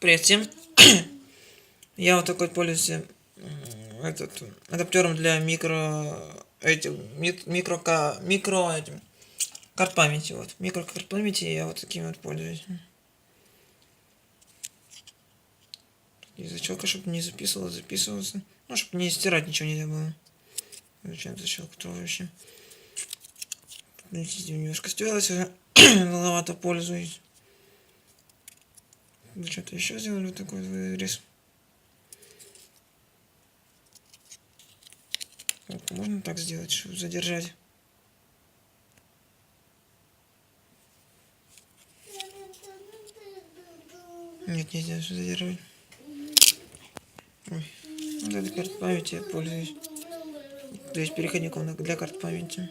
Привет всем. Я вот такой пользуюсь адаптером для микро этим карт памяти. Вот. Микрокарт памяти я вот таким вот пользуюсь. Защелка, чтобы не записывался. Ну, чтобы не стирать ничего нельзя было. Зачем защелка вообще? Немножко стерлась уже. Маловато пользуюсь. Что-то еще сделали вот такой вырез. Можно так сделать, чтобы задержать. Нет, нельзя задерживать. Ой, для карт памяти я пользуюсь. То есть переходником для карт памяти.